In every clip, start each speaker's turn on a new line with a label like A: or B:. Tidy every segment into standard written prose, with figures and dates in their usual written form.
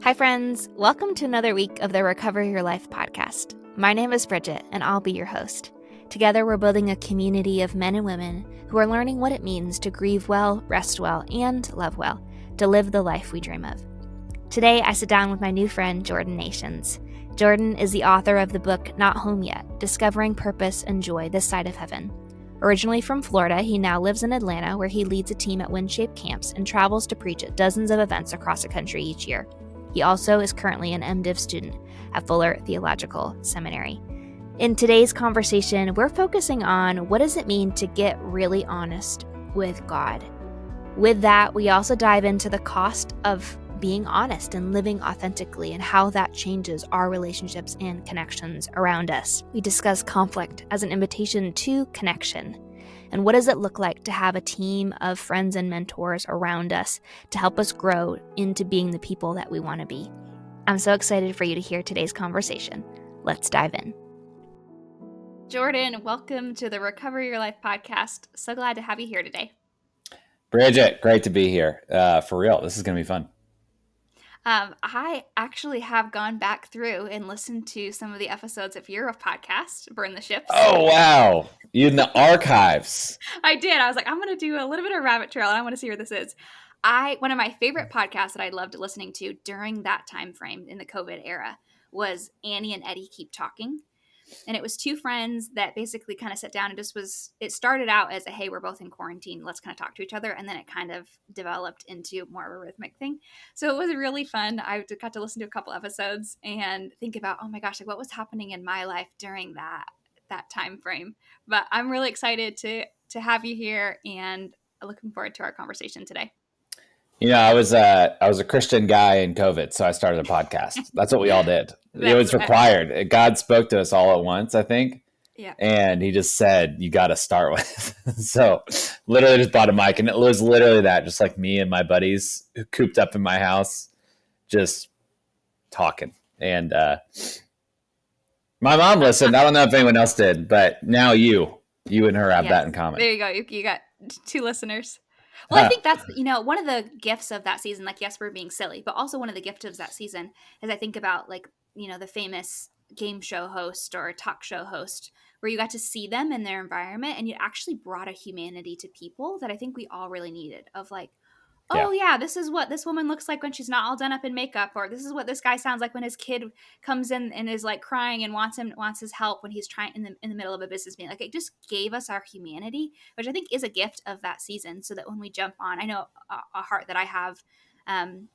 A: Hi, friends. Welcome to another week of the Recover Your Life podcast. My name is Bridgett, and I'll be your host. Together, we're building a community of men and women who are learning what it means to grieve well, rest well, and love well, to live the life we dream of. Today, I sit down with my new friend, Jordan Nations. Jordan is the author of the book Not Home Yet, Discovering Purpose and Joy This Side of Heaven. Originally from Florida, he now lives in Atlanta, where he leads a team at WinShape Camps and travels to preach at dozens of events across the country each year. He also is currently an M.Div student at Fuller Theological Seminary. In today's conversation, we're focusing on what does it mean to get really honest with God. With that, we also dive into the cost of being honest and living authentically and how that changes our relationships and connections around us. We discuss conflict as an invitation to connection. And what does it look like to have a team of friends and mentors around us to help us grow into being the people that we want to be? I'm so excited for you to hear today's conversation. Let's dive in. Jordan, welcome to the Recover Your Life podcast. So glad to have you here today.
B: Bridgett, great to be here. For real, this is going to be fun.
A: I actually have gone back through and listened to some of the episodes of your podcast, Burn the Ships.
B: Oh, wow. You in the archives.
A: I did. I was like, I'm going to do a little bit of rabbit trail and I want to see where this is. One of my favorite podcasts that I loved listening to during that time frame in the COVID era was Annie and Eddie Keep Talking. And it was two friends that basically kind of sat down and it started out as a, hey, we're both in quarantine, let's kind of talk to each other. And then it kind of developed into more of a rhythmic thing. So it was really fun. I got to listen to a couple episodes and think about, oh my gosh, like what was happening in my life during that time frame. But I'm really excited to have you here and looking forward to our conversation today.
B: You know, I was a Christian guy in COVID, so I started a podcast. That's what we all did. It was required. God spoke to us all at once, I think.
A: Yeah.
B: And he just said, you got to start with. So literally just bought a mic, and it was literally that, just like me and my buddies cooped up in my house, just talking. And my mom listened. I don't know if anyone else did, but now you and her have that in common.
A: There you go. You got two listeners. Well, I think that's, one of the gifts of that season, like, yes, we're being silly, but also one of the gifts of that season is I think about, like, the famous game show host or talk show host where you got to see them in their environment and you actually brought a humanity to people that I think we all really needed of like, oh yeah, this is what this woman looks like when she's not all done up in makeup, or this is what this guy sounds like when his kid comes in and is like crying and wants his help when he's trying in the middle of a business meeting. Like, it just gave us our humanity, which I think is a gift of that season, so that when we jump on, I know a heart that I have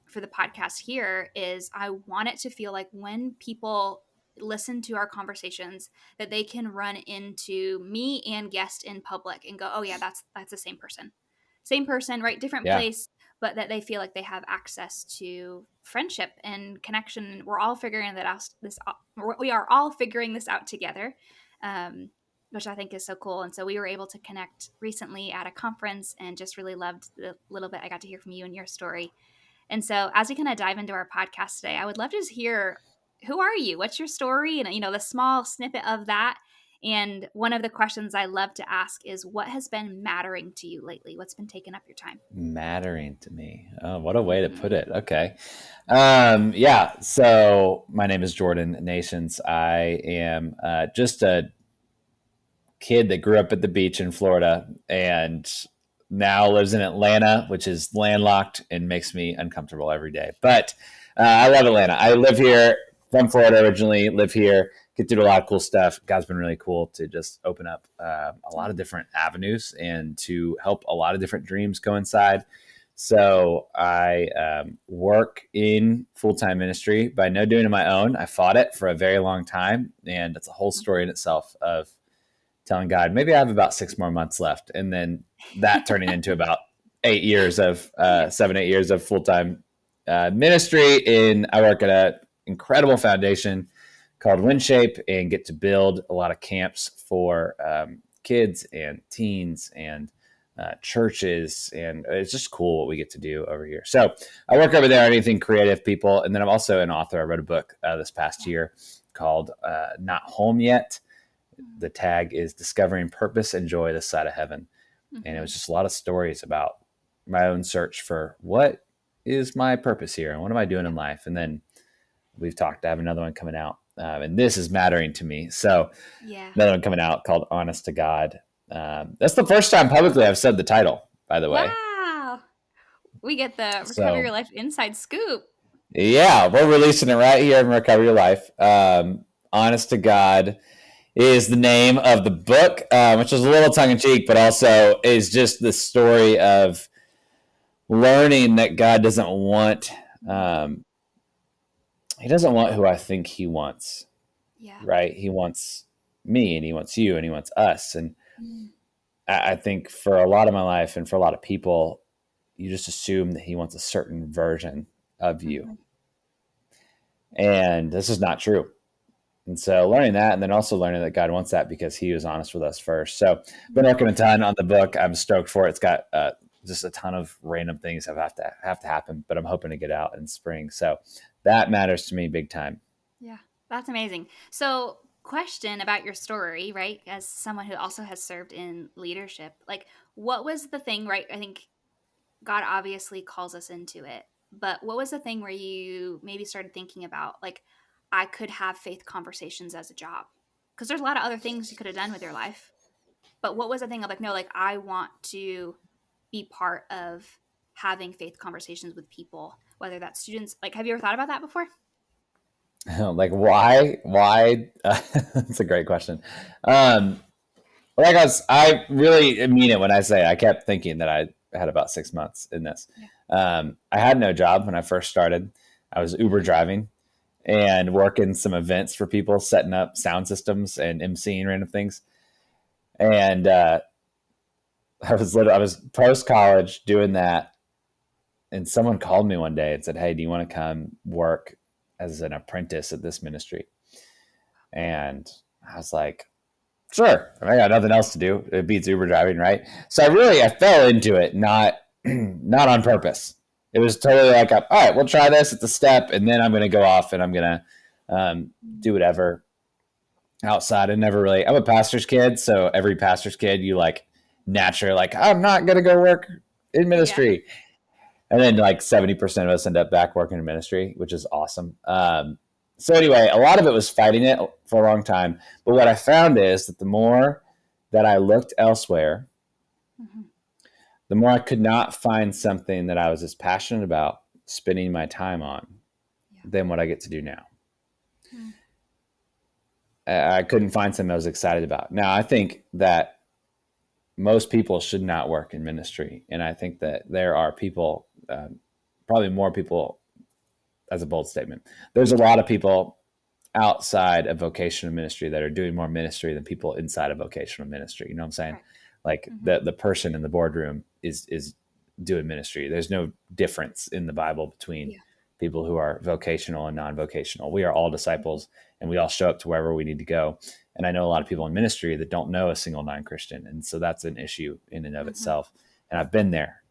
A: for the podcast here is I want it to feel like when people listen to our conversations that they can run into me and guest in public and go, oh yeah, that's the same person, right? Different place, but that they feel like they have access to friendship and connection. We're all figuring that out. We are all figuring this out together, which I think is so cool. And so we were able to connect recently at a conference and just really loved the little bit I got to hear from you and your story. And so as we kind of dive into our podcast today, I would love to just hear, who are you? What's your story? And, the small snippet of that. And one of the questions I love to ask is, what has been mattering to you lately? What's been taking up your time?
B: Mattering to me. Oh, what a way to put it. Okay. So my name is Jordan Nations. I am just a kid that grew up at the beach in Florida and now lives in Atlanta, which is landlocked and makes me uncomfortable every day. But I love Atlanta. I live here from Florida originally, live here, get to do a lot of cool stuff. God's been really cool to just open up a lot of different avenues and to help a lot of different dreams coincide. So I work in full-time ministry by no doing it my own. I fought it for a very long time, and it's a whole story in itself of telling God, maybe I have about 6 more months left. And then that turning into about 8 years of 7-8 years of full-time ministry. I work at an incredible foundation called WinShape and get to build a lot of camps for kids and teens and churches. And it's just cool what we get to do over here. So I work over there on anything creative, people. And then I'm also an author. I wrote a book this past year called Not Home Yet. The tag is Discovering Purpose and Joy This Side of Heaven. Mm-hmm. And it was just a lot of stories about my own search for what is my purpose here? And what am I doing in life? And then we've talked, I have another one coming out. And this is mattering to me. So
A: Yeah.
B: another one coming out called Honest to God. That's the first time publicly I've said the title, by the way.
A: Wow. We get the Recover Your
B: So
A: Life inside scoop.
B: yeah, we're releasing it right here in Recover Your Life. Honest to God is the name of the book, which is a little tongue in cheek, but also is just the story of learning that God doesn't want, he doesn't want who I think he wants,
A: Yeah.
B: right? He wants me and he wants you and he wants us. And
A: Mm.
B: I think for a lot of my life and for a lot of people, you just assume that he wants a certain version of you.
A: Mm-hmm.
B: And this is not true. And so learning that, and then also learning that God wants that because he was honest with us first. So been working a ton on the book. I'm stoked for it. It's got just a ton of random things that have to happen, but I'm hoping to get out in spring. So that matters to me big time.
A: Yeah, that's amazing. So, question about your story, right? As someone who also has served in leadership, like, what was the thing, right? I think God obviously calls us into it, but what was the thing where you maybe started thinking about, like, I could have faith conversations as a job? Because there's a lot of other things you could have done with your life. But what was the thing of, like, no, like, I want to be part of having faith conversations with people, whether that's students. Like, have you ever thought about that before?
B: Like why? That's a great question. Like I really mean it when I say I kept thinking that I had about 6 months in this.
A: Yeah.
B: I had no job when I first started. I was Uber driving and working some events for people, setting up sound systems and emceeing random things. And I was post college doing that, and someone called me one day and said, "Hey, do you want to come work as an apprentice at this ministry?" And I was like, "Sure." I got nothing else to do. It beats Uber driving, right? So I fell into it, not not on purpose. It was totally like, all right, we'll try this. It's a step, and then I'm going to go off and I'm going to do whatever outside. And never really. I'm a pastor's kid, so every pastor's kid, you like naturally like, I'm not going to go work in
A: Yeah.
B: ministry. And then like 70% of us end up back working in ministry, which is awesome. So anyway, a lot of it was fighting it for a long time. But what I found is that the more that I looked elsewhere,
A: Mm-hmm.
B: the more I could not find something that I was as passionate about spending my time on
A: Yeah.
B: than what I get to do now.
A: Mm.
B: I couldn't find something I was excited about. Now, I think that most people should not work in ministry. And I think that there are people, probably more people, as a bold statement. There's a lot of people outside of vocational ministry that are doing more ministry than people inside of vocational ministry. You know what I'm saying?
A: Right.
B: Like
A: Mm-hmm.
B: the person in the boardroom is doing ministry. There's no difference in the Bible between
A: Yeah.
B: people who are vocational and non-vocational. We are all disciples and we all show up to wherever we need to go. And I know a lot of people in ministry that don't know a single non-Christian. And so that's an issue in and of
A: Mm-hmm.
B: itself. And I've been there.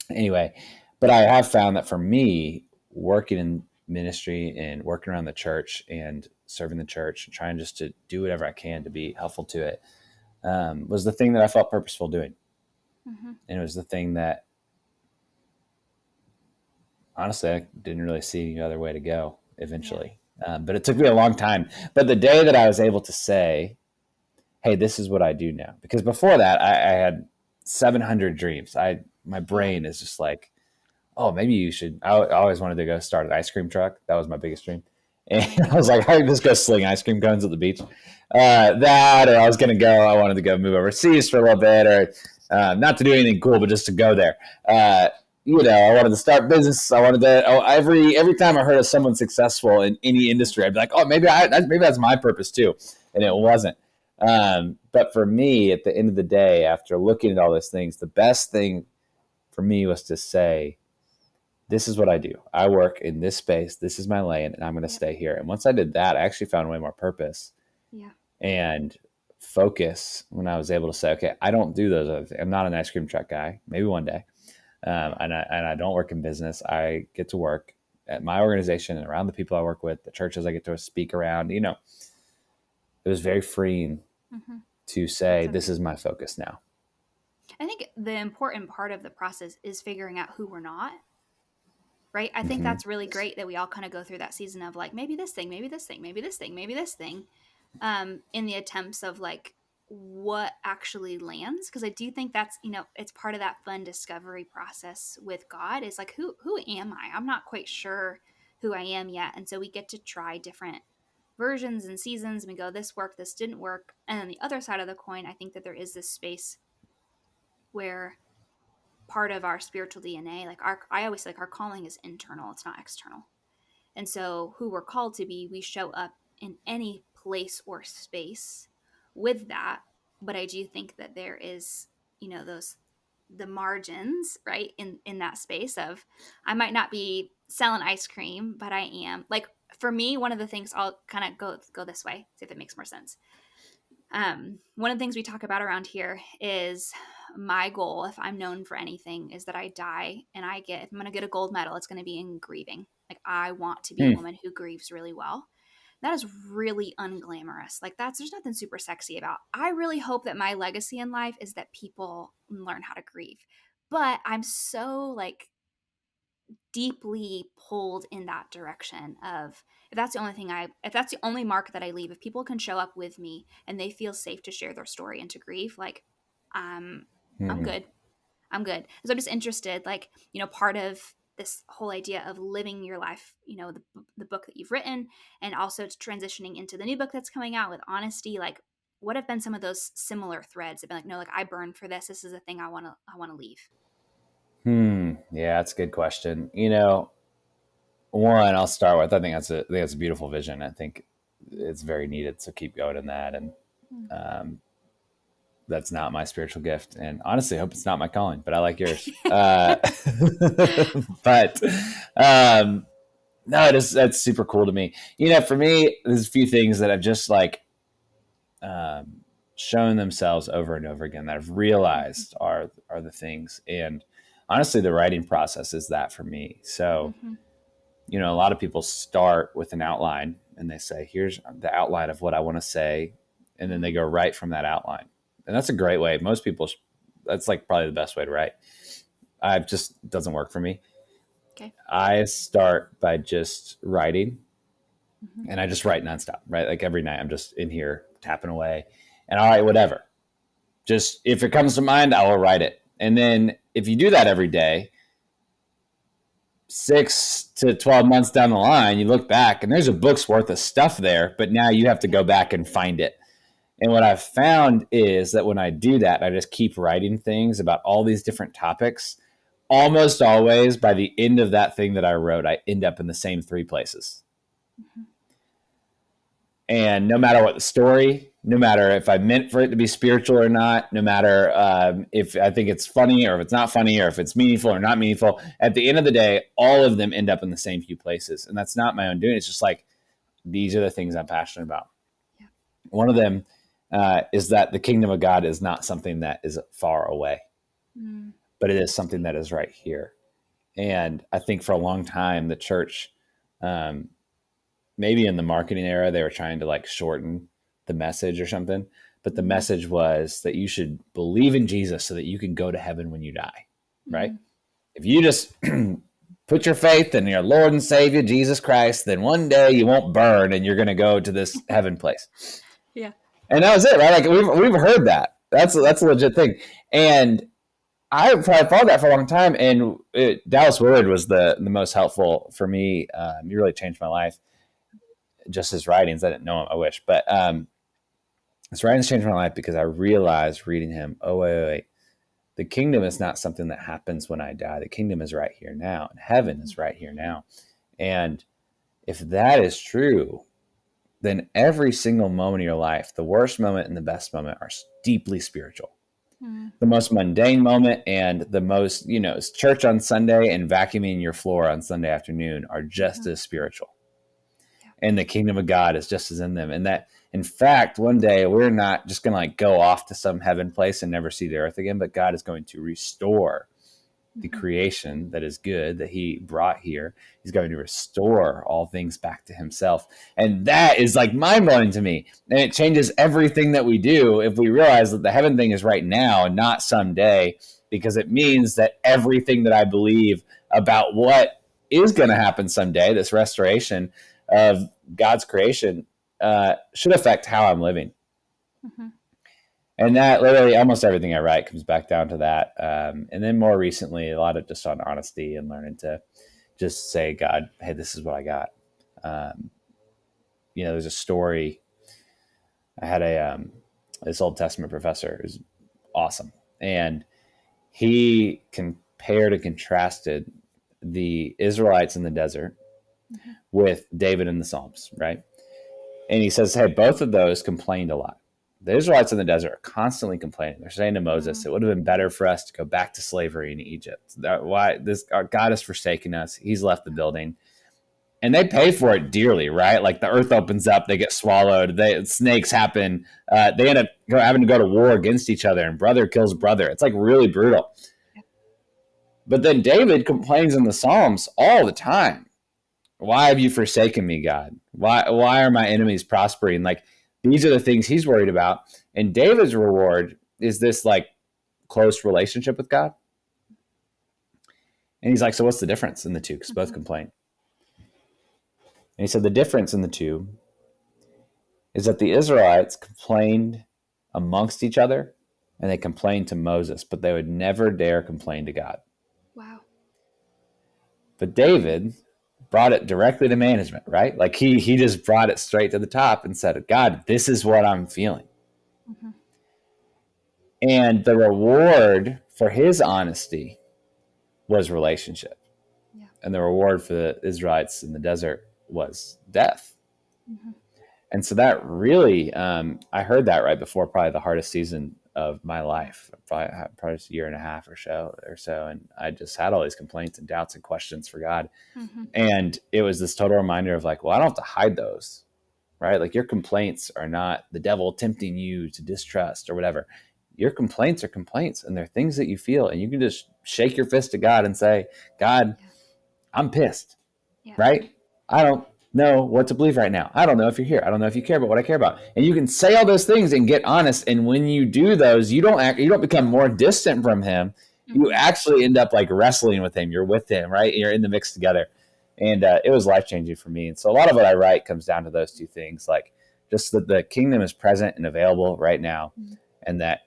B: Anyway, but I have found that for me, working in ministry and working around the church and serving the church and trying just to do whatever I can to be helpful to it was the thing that I felt purposeful doing.
A: Mm-hmm.
B: And it was the thing that honestly, I didn't really see any other way to go eventually. But it took me a long time. But the day that I was able to say, hey, this is what I do now. Because before that, I had 700 dreams. My brain is just like, oh, maybe you should. I always wanted to go start an ice cream truck. That was my biggest dream. And I was like, I could just go sling ice cream cones at the beach. That, or I was going to go, I wanted to go move overseas for a little bit, or not to do anything cool, but just to go there. I wanted to start business. I wanted to, every time I heard of someone successful in any industry, I'd be like, oh, maybe that's my purpose too. And it wasn't. But for me, at the end of the day, after looking at all those things, the best thing for me was to say, this is what I do. I work in this space. This is my lane, and I'm going to stay here. And once I did that, I actually found way more purpose and focus when I was able to say, okay, I don't do those other things. I'm not an ice cream truck guy. Maybe one day. And I don't work in business. I get to work at my organization and around the people I work with, the churches I get to speak around. It was very freeing to say, this is my focus now.
A: I think the important part of the process is figuring out who we're not, right? I think
B: Mm-hmm.
A: that's really great that we all kind of go through that season of like, maybe this thing, maybe this thing, maybe this thing, maybe this thing, in the attempts of like what actually lands. Because I do think that's, it's part of that fun discovery process with God is like, who am I? I'm not quite sure who I am yet. And so we get to try different versions and seasons, and we go, this worked, this didn't work. And then the other side of the coin, I think that there is this space where part of our spiritual DNA, like I always say, like, our calling is internal, it's not external. And so who we're called to be, we show up in any place or space with that. But I do think that there is, those the margins, right, in that space of, I might not be selling ice cream, but I am, like, for me, one of the things, I'll kind of go this way, see if it makes more sense. One of the things we talk about around here is my goal, if I'm known for anything, is that I die and if I'm going to get a gold medal, it's going to be in grieving. Like, I want to be a
B: Hmm.
A: woman who grieves really well. That is really unglamorous. Like, there's nothing super sexy about. I really hope that my legacy in life is that people learn how to grieve. But I'm so, like, deeply pulled in that direction of, if that's the only mark that I leave, if people can show up with me and they feel safe to share their story and to grieve, like, um I'm
B: Hmm.
A: good. I'm good. So I'm just interested, like, part of this whole idea of living your life, the book that you've written, and also transitioning into the new book that's coming out with honesty, like, what have been some of those similar threads? I've been like, no, like, I burn for this. This is a thing I want to leave.
B: Yeah, that's a good question. One I'll start with. I think that's a beautiful vision. I think it's very needed. So keep going in that. And um, that's not my spiritual gift, and honestly, I hope it's not my calling. But I like yours. But um, no, that's super cool to me. For me, there's a few things that I've just like um, shown themselves over and over again that I've realized are the things. And honestly, the writing process is that for me. So
A: Mm-hmm.
B: a lot of people start with an outline and they say, here's the outline of what I want to say. And then they go right from that outline. And that's a great way. Most people, that's like probably the best way to write. I just doesn't work for me.
A: Okay.
B: I start by just writing
A: Mm-hmm.
B: and I just write nonstop, right? Like every night I'm just in here tapping away and all right, whatever. Just if it comes to mind, I will write it. And then if you do that every day, 6 to 12 months down the line, you look back and there's a book's worth of stuff there, but now you have to
A: Yeah.
B: go back and find it. And what I've found is that when I do that, I just keep writing things about all these different topics. Almost always by the end of that thing that I wrote, I end up in the same three places.
A: Mm-hmm.
B: And no matter what the story, no matter if I meant for it to be spiritual or not, no matter if I think it's funny or if it's not funny or if it's meaningful or not meaningful, at the end of the day, all of them end up in the same few places. And that's not my own doing. It's just like, these are the things I'm passionate about.
A: Yeah.
B: One of them is that the kingdom of God is not something that is far away,
A: Mm.
B: but it is something that is right here. And I think for a long time, the church, um, maybe in the marketing era, they were trying to like shorten the message or something. But the
A: Mm.
B: message was that you should believe in Jesus so that you can go to heaven when you die, right?
A: Mm.
B: If you just put your faith in your Lord and Savior, Jesus Christ, then one day you won't burn and you're going to go to this heaven place.
A: Yeah.
B: And that was it, right? Like we've heard that. That's a legit thing. And I probably followed that for a long time. And Dallas Willard was the most helpful for me. He really changed my life. Just his writings. I didn't know him, I wish. But his writings changed my life because I realized reading him, oh, wait. The kingdom is not something that happens when I die. The kingdom is right here now. And heaven is right here now. And if that is true, then every single moment of your life, the worst moment and the best moment, are deeply spiritual.
A: Mm.
B: The most mundane moment and the most, church on Sunday and vacuuming your floor on Sunday afternoon are just as spiritual.
A: Yeah.
B: And the kingdom of God is just as in them. And that, in fact, one day we're not just going to like go off to some heaven place and never see the earth again, but God is going to restore the
A: Mm-hmm.
B: creation that is good that he brought here. He's going to restore all things back to himself. And that is like mind blowing to me. And it changes everything that we do if we realize that the heaven thing is right now and not someday, because it means that everything that I believe about what is going to happen someday, this restoration of God's creation, should affect how I'm living.
A: Mm-hmm.
B: And that literally almost everything I write comes back down to that. And then more recently, a lot of just on honesty and learning to just say, God, hey, this is what I got. Um, there's a story. I had this Old Testament professor who's awesome. And he compared and contrasted the Israelites in the desert
A: Mm-hmm.
B: with David in the Psalms, right? And he says, hey, both of those complained a lot. The Israelites in the desert are constantly complaining. They're saying to Moses, it would have been better for us to go back to slavery in Egypt. Why this our God has forsaken us. He's left the building. And they pay for it dearly, right? Like the earth opens up, they get swallowed, snakes happen. They end up having to go to war against each other, and brother kills brother. It's like really brutal. But then David complains in the Psalms all the time. Why have you forsaken me, God? Why are my enemies prospering? Like, these are the things he's worried about. And David's reward is this like close relationship with God. And he's like, so what's the difference in the two? Because both
A: Mm-hmm.
B: complain. And he said the difference in the two is that the Israelites complained amongst each other and they complained to Moses, but they would never dare complain to God.
A: Wow.
B: But David brought it directly to management, right? Like he just brought it straight to the top and said, God, this is what I'm feeling.
A: Mm-hmm.
B: And the reward for his honesty was relationship.
A: Yeah.
B: And the reward for the Israelites in the desert was death.
A: Mm-hmm.
B: And so that really, I heard that right before probably the hardest season of my
A: Yeah.
B: life, probably a year and a half or so. And I just had all these complaints and doubts and questions for God.
A: Mm-hmm.
B: And it was this total reminder of like, well, I don't have to hide those, right? Like your complaints are not the devil tempting you to distrust or whatever. Your complaints are complaints and they're things that you feel. And you can just shake your fist at God and say, God,
A: Yeah.
B: I'm pissed,
A: Yeah.
B: right? I don't know what to believe right now. I don't know if you're here. I don't know if you care about what I care about. And you can say all those things and get honest. And when you do those, you don't become more distant from him. You
A: Mm-hmm.
B: actually end up like wrestling with him. You're with him, right? You're in the mix together. And it was life changing for me. And so a lot of what I write comes down to those two things, like just that the kingdom is present and available right now,
A: Mm-hmm.
B: and that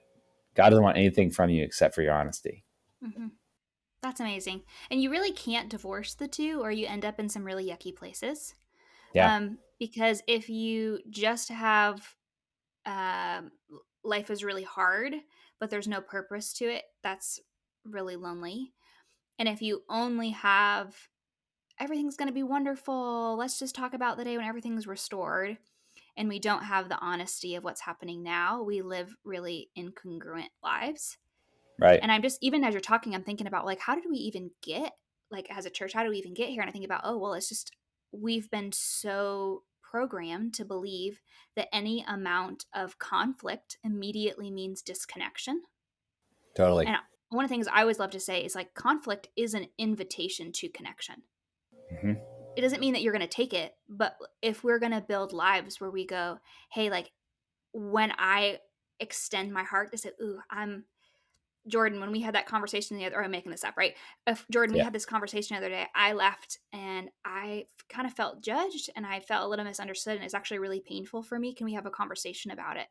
B: God doesn't want anything from you except for your honesty.
A: Mm-hmm. That's amazing. And you really can't divorce the two, or you end up in some really yucky places.
B: Yeah,
A: Because if you just have um, life is really hard, but there's no purpose to it, that's really lonely. And if you only have everything's going to be wonderful, let's just talk about the day when everything's restored, and we don't have the honesty of what's happening now, we live really incongruent lives.
B: right.
A: And I'm just, even as you're talking, I'm thinking about like, how did we even get, like, as a church, how do we even get here? And I think about, oh, well, it's just, we've been so programmed to believe that any amount of conflict immediately means disconnection.
B: Totally.
A: And one of the things I always love to say is like, conflict is an invitation to connection.
B: Mm-hmm.
A: It doesn't mean that you're going to take it, but if we're going to build lives where we go, hey, like, when I extend my heart to say, ooh, I'm Jordan, when we had that conversation the other, or I'm making this up, right? If Jordan, we
B: Yeah.
A: had this conversation the other day, I left and I kind of felt judged and I felt a little misunderstood, and it's actually really painful for me. Can we have a conversation about it?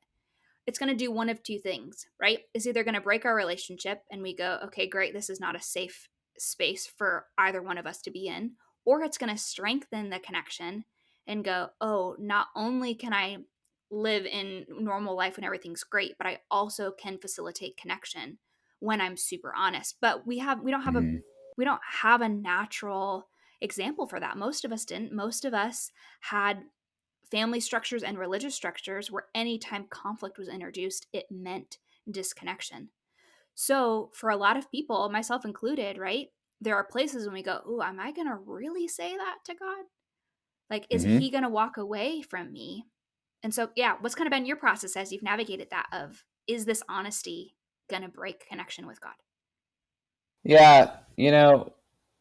A: It's going to do one of two things, right? It's either going to break our relationship and we go, okay, great, this is not a safe space for either one of us to be in, or it's going to strengthen the connection and go, oh, not only can I live in normal life when everything's great, but I also can facilitate connection when I'm super honest. But
B: Mm-hmm.
A: we don't have a natural example for that. Most of us didn't. Most of us had family structures and religious structures where anytime conflict was introduced, it meant disconnection. So for a lot of people, myself included, right? There are places when we go, "Ooh, am I going to really say that to God? Like, is
B: Mm-hmm.
A: he going to walk away from me?" And so, yeah, what's kind of been your process as you've navigated that of, is this honesty going to break connection with God?
B: Yeah,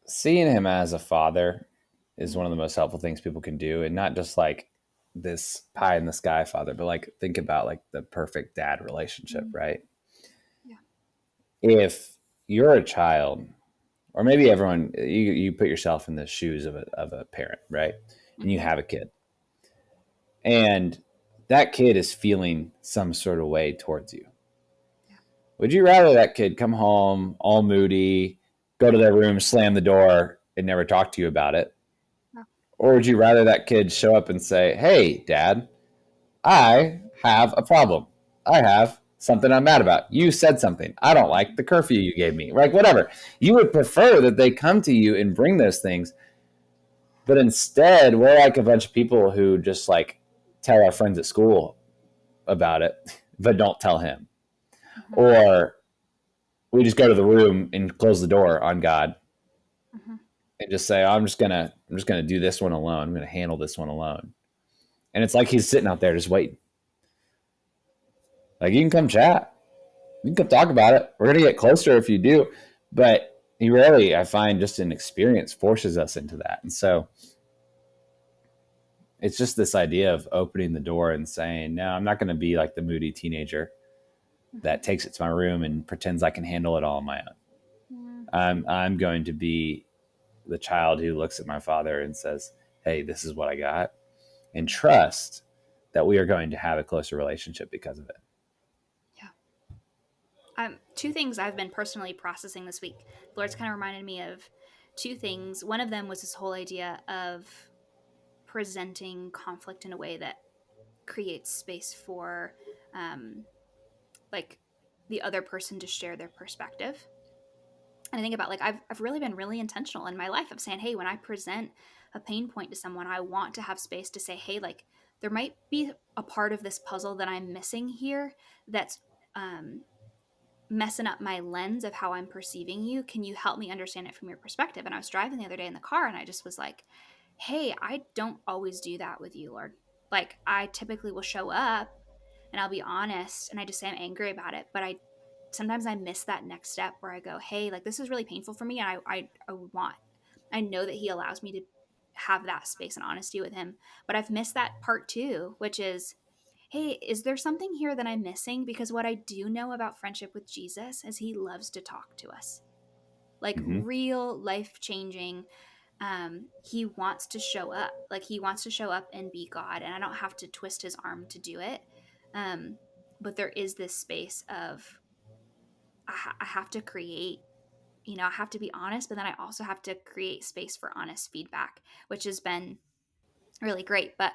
B: seeing him as a father is one of
A: Mm-hmm.
B: the most helpful things people can do, and not just like this pie in the sky father, but like think about like the perfect dad relationship,
A: Mm-hmm.
B: right?
A: Yeah.
B: If you're a child, or maybe everyone, you put yourself in the shoes of a parent, right? And you
A: Mm-hmm.
B: have a kid, and that kid is feeling some sort of way towards you.
A: Yeah.
B: Would you rather that kid come home all moody, go to their room, slam the door, and never talk to you about it?
A: Yeah.
B: Or would you rather that kid show up and say, "Hey, dad, I have a problem. I have something I'm mad about. You said something. I don't like the curfew you gave me." Like, whatever. You would prefer that they come to you and bring those things. But instead, we're like a bunch of people who just like tell our friends at school about it, but don't tell him.
A: Mm-hmm.
B: Or we just go to the room and close the door on God
A: Mm-hmm.
B: and just say, I'm just gonna do this one alone. I'm gonna handle this one alone. And it's like he's sitting out there just waiting. Like, you can come chat. You can come talk about it. We're gonna get closer if you do. But he rarely, I find, just in experience, forces us into that. And so it's just this idea of opening the door and saying, no, I'm not gonna be like the moody teenager
A: Mm-hmm.
B: that takes it to my room and pretends I can handle it all on my own.
A: Mm-hmm.
B: I'm going to be the child who looks at my father and says, "Hey, this is what I got," and trust that we are going to have a closer relationship because of it.
A: Yeah. Two things I've been personally processing this week. The Lord's kind of reminded me of two things. One of them was this whole idea of presenting conflict in a way that creates space for, um, like, the other person to share their perspective. And I think about, like, I've really been really intentional in my life of saying, hey, when I present a pain point to someone, I want to have space to say, hey, like, there might be a part of this puzzle that I'm missing here that's um, messing up my lens of how I'm perceiving you. Can you help me understand it from your perspective? And I was driving the other day in the car and I just was like, hey, I don't always do that with you, Lord. Like, I typically will show up and I'll be honest and I just say I'm angry about it. But I sometimes I miss that next step where I go, hey, like, this is really painful for me. And I know that He allows me to have that space and honesty with Him. But I've missed that part too, which is, hey, is there something here that I'm missing? Because what I do know about friendship with Jesus is He loves to talk to us, like
B: Mm-hmm.
A: real life changing. He wants to show up, like He wants to show up and be God, and I don't have to twist His arm to do it. Um, but there is this space of I have to create. I have to be honest, but then I also have to create space for honest feedback, which has been really great. But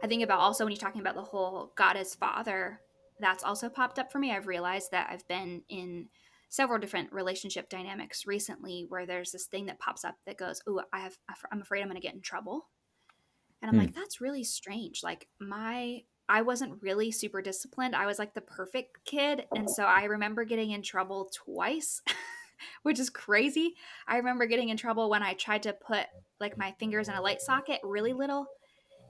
A: I think about also when you're talking about the whole God as Father, that's also popped up for me. I've realized that I've been in several different relationship dynamics recently where there's this thing that pops up that goes, "Oh, I'm afraid I'm going to get in trouble." And I'm
B: Hmm.
A: like, that's really strange. Like, I wasn't really super disciplined. I was like the perfect kid, and so I remember getting in trouble twice, which is crazy. I remember getting in trouble when I tried to put like my fingers in a light socket really little,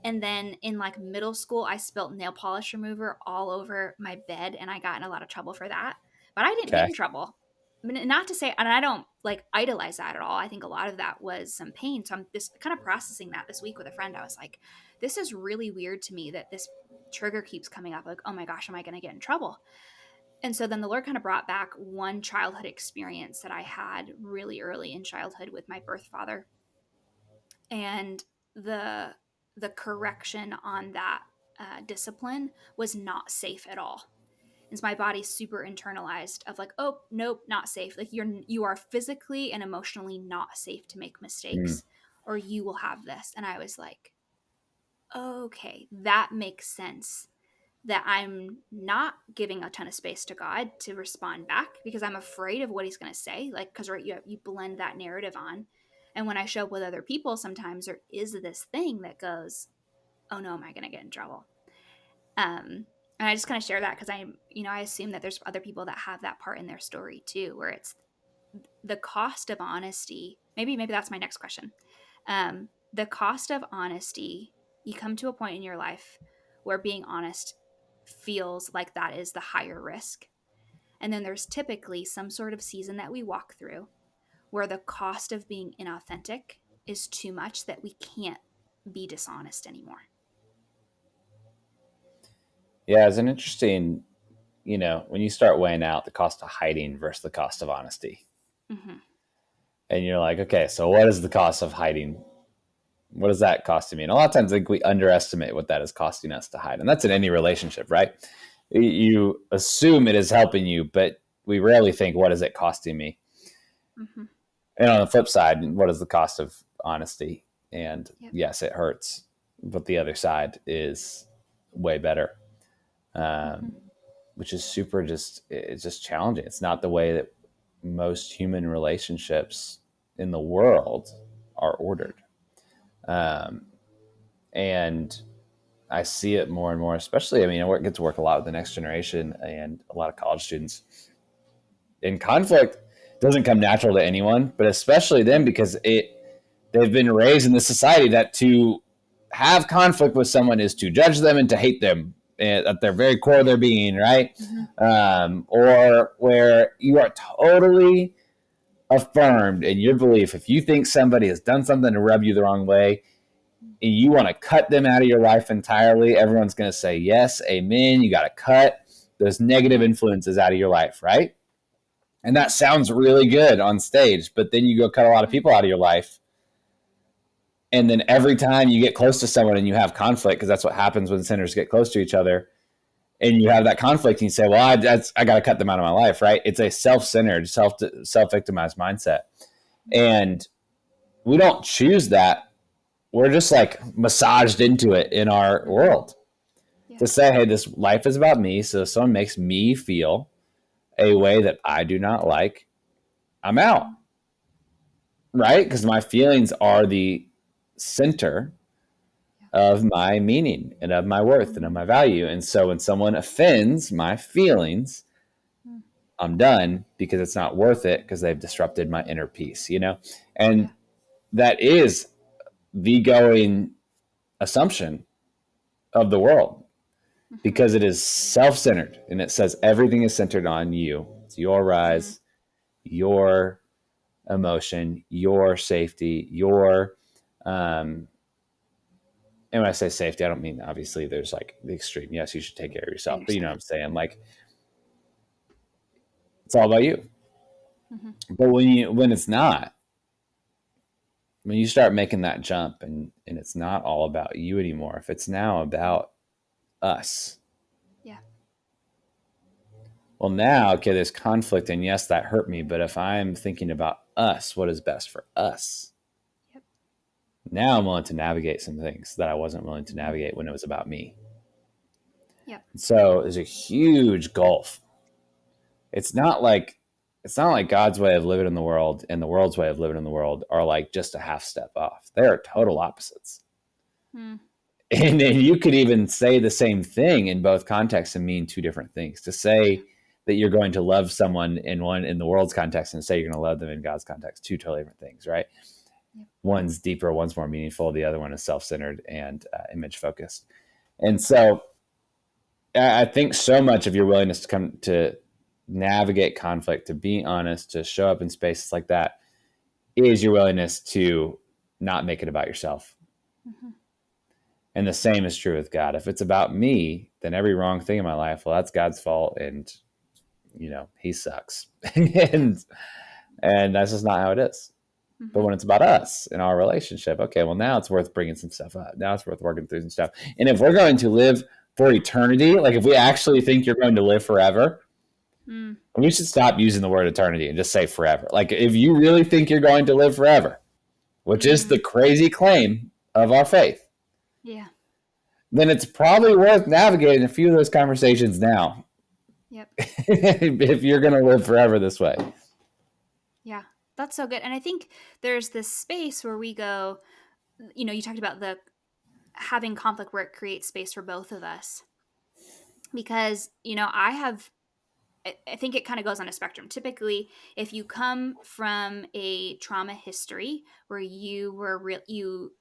A: and then in like middle school, I spilt nail polish remover all over my bed and I got in a lot of trouble for that. But I didn't get
B: Okay.
A: in trouble. I mean, not to say, and I don't like idolize that at all. I think a lot of that was some pain. So I'm just kind of processing that this week with a friend. I was like, this is really weird to me that this trigger keeps coming up. Like, oh my gosh, am I going to get in trouble? And so then the Lord kind of brought back one childhood experience that I had really early in childhood with my birth father, and the the correction on that discipline was not safe at all. And so my body's super internalized of like, oh nope, not safe. Like, you are physically and emotionally not safe to make
B: Mm.
A: mistakes, or you will have this. And I was like, okay, that makes sense, that I'm not giving a ton of space to God to respond back because I'm afraid of what He's going to say. Like, because right, you blend that narrative on. And when I show up with other people, sometimes there is this thing that goes, oh no, am I going to get in trouble? And I just kind of share that because I assume that there's other people that have that part in their story too, where it's the cost of honesty. Maybe that's my next question. The cost of honesty, you come to a point in your life where being honest feels like that is the higher risk. And then there's typically some sort of season that we walk through where the cost of being inauthentic is too much that we can't be dishonest anymore.
B: Yeah, it's an interesting, when you start weighing out the cost of hiding versus the cost of honesty.
A: Mm-hmm.
B: And you're like, okay, so what is the cost of hiding? What is that costing me? And a lot of times I think we underestimate what that is costing us to hide. And that's in any relationship, right? You assume it is helping you, but we rarely think, what is it costing me?
A: Mm-hmm.
B: And on the flip side, what is the cost of honesty? And
A: Yep.
B: yes, it hurts, but the other side is way better,
A: Mm-hmm.
B: which is it's just challenging. It's not the way that most human relationships in the world are ordered. And I see it more and more, especially, I get to work a lot with the next generation and a lot of college students. And conflict doesn't come natural to anyone, but especially them, because they've been raised in this society that to have conflict with someone is to judge them and to hate them at their very core of their being, right?
A: Mm-hmm.
B: Or where you are totally affirmed in your belief. If you think somebody has done something to rub you the wrong way, and you want to cut them out of your life entirely, everyone's going to say, yes, amen. You got to cut those negative influences out of your life, right? And that sounds really good on stage, but then you go cut a lot of people out of your life. And then every time you get close to someone and you have conflict, because that's what happens when sinners get close to each other, and you have that conflict, and you say, well, I got to cut them out of my life, right? It's a self-centered, self-victimized mindset. And we don't choose that. We're just like massaged into it in our world to say, hey, this life is about me. So if someone makes me feel a way that I do not like, I'm out, right? Because my feelings are the center of my meaning and of my worth and of my value. And so when someone offends my feelings, I'm done, because it's not worth it, because they've disrupted my inner peace, And that is the going assumption of the world, because it is self-centered, and it says everything is centered on you. It's your rise, your emotion, your safety, your and when I say safety, I don't mean, obviously there's like the extreme. Yes, you should take care of yourself, but you know what I'm saying? Like, it's all about you.
A: Mm-hmm.
B: But when it's not, when you start making that jump, and it's not all about you anymore, if it's now about us.
A: Yeah.
B: Well, now, okay, there's conflict, and yes, that hurt me, but if I'm thinking about us, what is best for us?
A: Yep.
B: Now I'm willing to navigate some things that I wasn't willing to navigate when it was about me.
A: Yep.
B: So there's a huge gulf. It's not like God's way of living in the world and the world's way of living in the world are like just a half step off. They are total opposites.
A: Mm.
B: And then you could even say the same thing in both contexts and mean two different things. To say that you're going to love someone in the world's context, and say you're going to love them in God's context, two totally different things, right?
A: Yep.
B: One's deeper, one's more meaningful. The other one is self-centered and image focused. And so I think so much of your willingness to come to navigate conflict, to be honest, to show up in spaces like that, is your willingness to not make it about yourself.
A: Mm-hmm.
B: And the same is true with God. If it's about me, then every wrong thing in my life, well, that's God's fault, and he sucks. and that's just not how it is.
A: Mm-hmm.
B: But when it's about us in our relationship, okay, well, now it's worth bringing some stuff up. Now it's worth working through some stuff. And if we're going to live for eternity, like if we actually think you're going to live forever, we should stop using the word eternity and just say forever. Like, if you really think you're going to live forever, which is the crazy claim of our faith, then it's probably worth navigating a few of those conversations now.
A: Yep.
B: If you're going to live forever this way.
A: Yeah, that's so good. And I think there's this space where we go, you talked about the having conflict where it creates space for both of us. Because, I think it kind of goes on a spectrum. Typically, if you come from a trauma history where you were to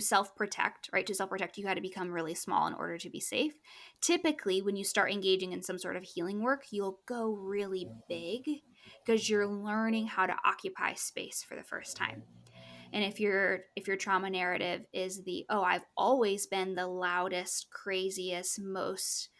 A: self-protect, right? To self-protect, you had to become really small in order to be safe. Typically, when you start engaging in some sort of healing work, you'll go really big because you're learning how to occupy space for the first time. And if your trauma narrative is the, oh, I've always been the loudest, craziest, most,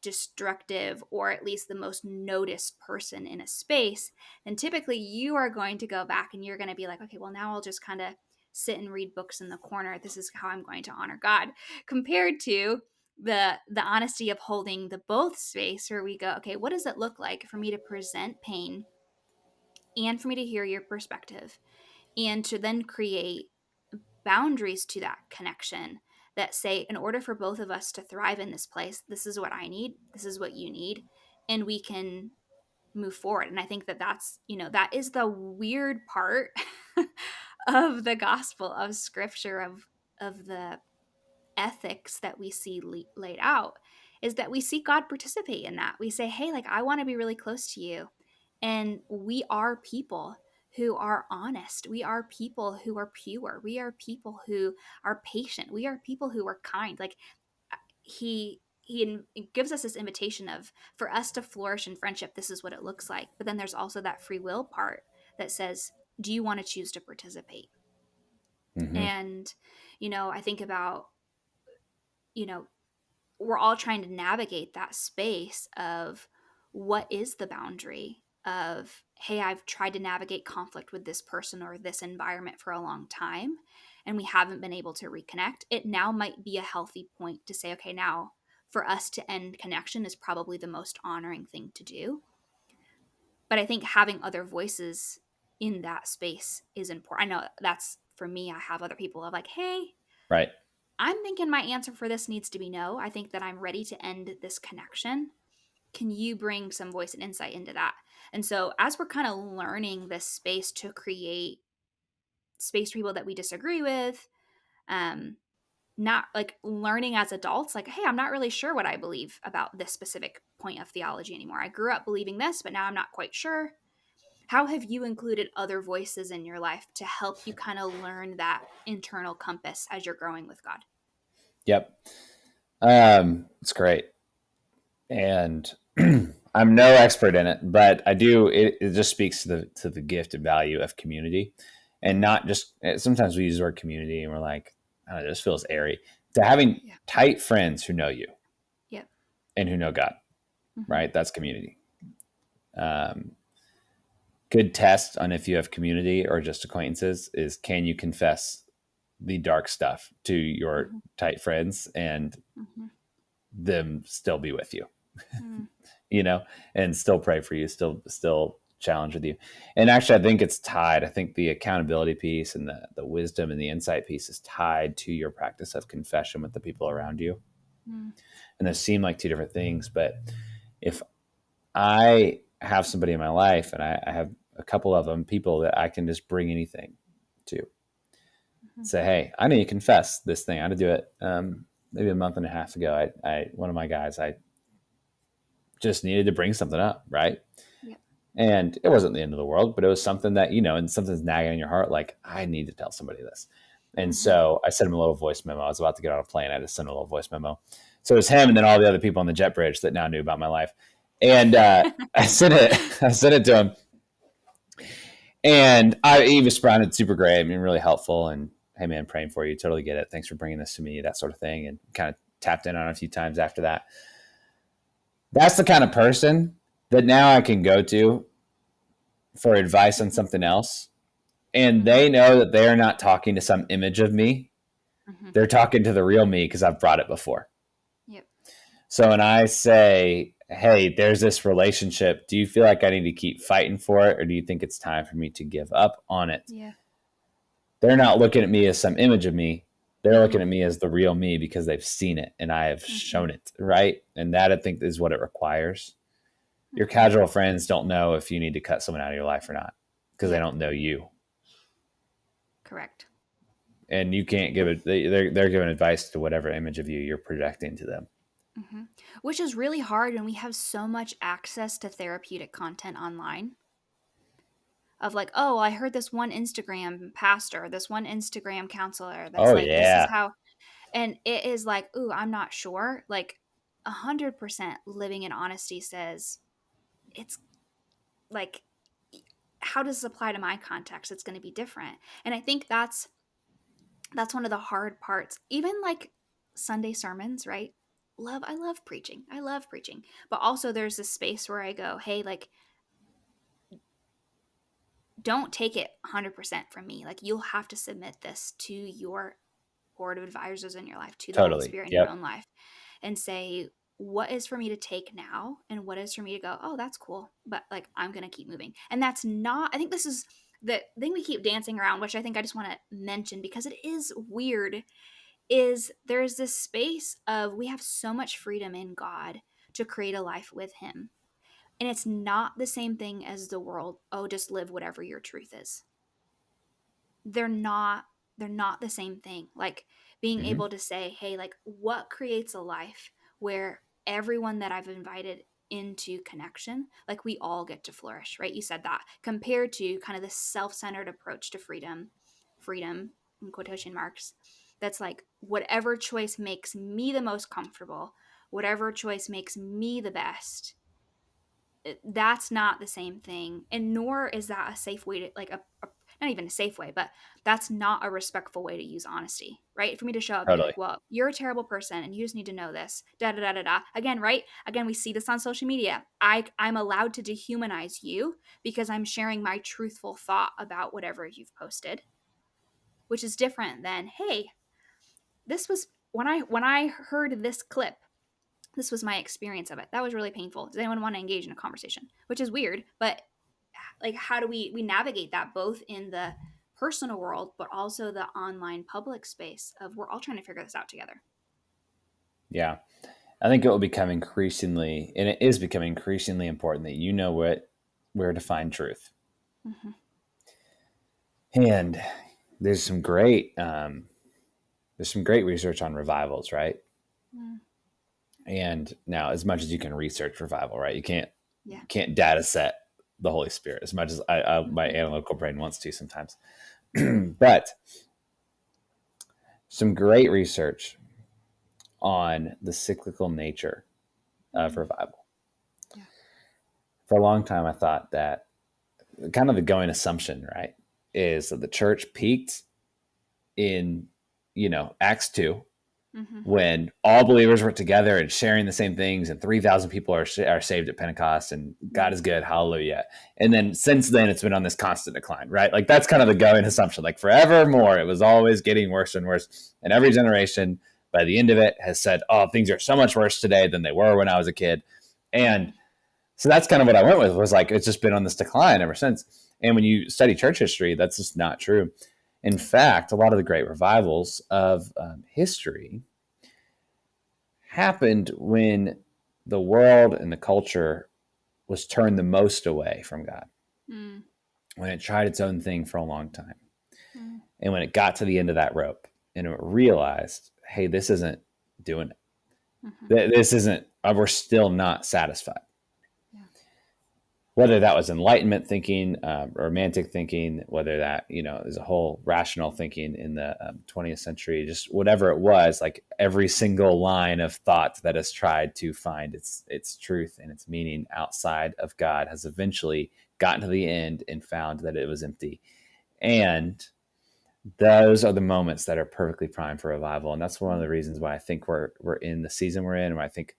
A: destructive, or at least the most noticed person in a space, then typically you are going to go back and you're going to be like, okay, well, now I'll just kind of sit and read books in the corner. This is how I'm going to honor God, compared to the honesty of holding the both space, where we go, okay, what does it look like for me to present pain and for me to hear your perspective, and to then create boundaries to that connection that say, in order for both of us to thrive in this place, this is what I need, this is what you need, and we can move forward. And I think that that is the weird part of the gospel, of scripture, of the ethics that we see laid out, is that we see God participate in that. We say, hey, like, I want to be really close to you. And we are people who are honest. We are people who are pure. We are people who are patient. We are people who are kind. Like, he gives us this invitation of, for us to flourish in friendship, this is what it looks like. But then there's also that free will part that says, do you want to choose to participate?
B: Mm-hmm.
A: And I think about, you know we're all trying to navigate that space of, what is the boundary of, hey, I've tried to navigate conflict with this person or this environment for a long time, and we haven't been able to reconnect. It now might be a healthy point to say, okay, now for us to end connection is probably the most honoring thing to do. But I think having other voices in that space is important. I know that's, for me, I have other people of like, hey,
B: Right.
A: I'm thinking my answer for this needs to be no. I think that I'm ready to end this connection. Can you bring some voice and insight into that? And so, as we're kind of learning this space to create space for people that we disagree with, um, not like learning as adults, like, hey, I'm not really sure what I believe about this specific point of theology anymore. I grew up believing this, but now I'm not quite sure. How have you included other voices in your life to help you kind of learn that internal compass as you're growing with God?
B: Yep. It's great. And I'm no expert in it, but I do. It just speaks to the gift and value of community, and not just. Sometimes we use the word community, and we're like, I don't know, it just feels airy. To having
A: Yeah.
B: tight friends who know you
A: Yep.
B: and who know God,
A: Mm-hmm.
B: right? That's community. Um, Good test on if you have community or just acquaintances is, can you confess the dark stuff to your
A: Mm-hmm.
B: tight friends and
A: Mm-hmm.
B: them still be with you,
A: Mm-hmm.
B: you know, and still pray for you, still challenge with you. And actually, I think it's tied. I think the accountability piece and the wisdom and the insight piece is tied to your practice of confession with the people around you.
A: Mm-hmm.
B: And those seem like two different things, but if I have somebody in my life, and I have a couple of them, people that I can just bring anything to, say, hey, I need to confess this thing. I had to do it maybe a month and a half ago. I one of my guys, I just needed to bring something up, right?
A: Yep.
B: And it wasn't the end of the world, but it was something that, and something's nagging in your heart, like, I need to tell somebody this. And
A: Mm-hmm.
B: so I sent him a little voice memo. I was about to get on a plane. I just sent him a little voice memo. So it was him and then all the other people on the jet bridge that now knew about my life. And I sent it to him. And he responded super great. I mean, really helpful. And, hey, man, praying for you. Totally get it. Thanks for bringing this to me, that sort of thing. And kind of tapped in on it a few times after that. That's the kind of person that now I can go to for advice on something else. And
A: Mm-hmm.
B: they know that they're not talking to some image of me.
A: Mm-hmm.
B: They're talking to the real me because I've brought it before.
A: Yep.
B: So when I say, hey, there's this relationship, do you feel like I need to keep fighting for it? Or do you think it's time for me to give up on it?
A: Yeah.
B: They're not looking at me as some image of me. They're looking
A: Mm-hmm.
B: at me as the real me because they've seen it and I have
A: Mm-hmm.
B: shown it, right? And that, I think, is what it requires. Your
A: Mm-hmm.
B: casual friends don't know if you need to cut someone out of your life or not because they
A: Yep.
B: don't know you.
A: Correct.
B: And you can't give it, they're giving advice to whatever image of you you're projecting to them.
A: Mm-hmm. Which is really hard when we have so much access to therapeutic content online. Of like, oh, I heard this one Instagram pastor, this one Instagram counselor that's
B: Oh,
A: like, this is
B: yeah.
A: how, and it is like, ooh, I'm not sure. Like, 100% living in honesty says, it's like, how does this apply to my context? It's going to be different. And I think that's one of the hard parts. Even like Sunday sermons, right? I love preaching. I love preaching. But also there's this space where I go, hey, like, don't take it 100% from me. Like, you'll have to submit this to your board of advisors in your life, to the Holy
B: Totally.
A: Spirit in your
B: Yep.
A: own life, and say, what is for me to take now, and what is for me to go, oh, that's cool, but like, I'm going to keep moving. And that's not, I think this is the thing we keep dancing around, which I think I just want to mention because it is weird, is there's this space of we have so much freedom in God to create a life with Him. And it's not the same thing as the world, oh, just live whatever your truth is. They're not they're not the same thing. Like, being
B: Mm-hmm.
A: able to say, hey, like, what creates a life where everyone that I've invited into connection, like, we all get to flourish, right? You said that, compared to kind of this self-centered approach to freedom in quotation marks, that's like, whatever choice makes me the most comfortable, whatever choice makes me the best. That's not the same thing, and nor is that a safe way to, like, not even a safe way, but that's not a respectful way to use honesty, right? For me to show up and be
B: Totally.
A: like, well, you're a terrible person and you just need to know this, da da da da da, again, right? Again, we see this on social media. I'm allowed to dehumanize you because I'm sharing my truthful thought about whatever you've posted, which is different than, hey, this was when I heard this clip, this was my experience of it. That was really painful. Does anyone want to engage in a conversation? Which is weird, but like, how do we navigate that both in the personal world but also the online public space of, we're all trying to figure this out together.
B: Yeah. I think it will become increasingly, and it is becoming increasingly important that you know where to find truth.
A: Mm-hmm.
B: And there's some great research on revivals, right?
A: Mm.
B: And now, as much as you can research revival, right, you
A: Yeah.
B: can't data set the Holy Spirit as much as my
A: Mm-hmm.
B: analytical brain wants to sometimes. But some great research on the cyclical nature of
A: Mm.
B: revival.
A: Yeah.
B: For a long time, I thought that kind of the going assumption, right, is that the church peaked in, Acts 2,
A: Mm-hmm.
B: when all believers were together and sharing the same things, and 3,000 people are saved at Pentecost, and God
A: Mm.
B: is good, hallelujah. And then since then, it's been on this constant decline, right? Like, that's kind of the going assumption. Like, forevermore, it was always getting worse and worse. And every generation, by the end of it, has said, oh, things are so much worse today than they were when I was a kid. And
A: Mm.
B: so that's kind of what I went with, was like, it's just been on this decline ever since. And when you study church history, that's just not true. In fact, a lot of the great revivals of history happened when the world and the culture was turned the most away from God,
A: Mm.
B: when it tried its own thing for a long time.
A: Mm.
B: And when it got to the end of that rope and it realized, hey, this isn't doing it.
A: Mm-hmm.
B: This isn't, we're still not satisfied.
A: Yeah.
B: Whether that was Enlightenment thinking, romantic thinking, whether that, is a whole rational thinking in the 20th century, just whatever it was, like, every single line of thought that has tried to find its truth and its meaning outside of God has eventually gotten to the end and found that it was empty. And those are the moments that are perfectly primed for revival. And that's one of the reasons why I think we're in the season we're in, and I think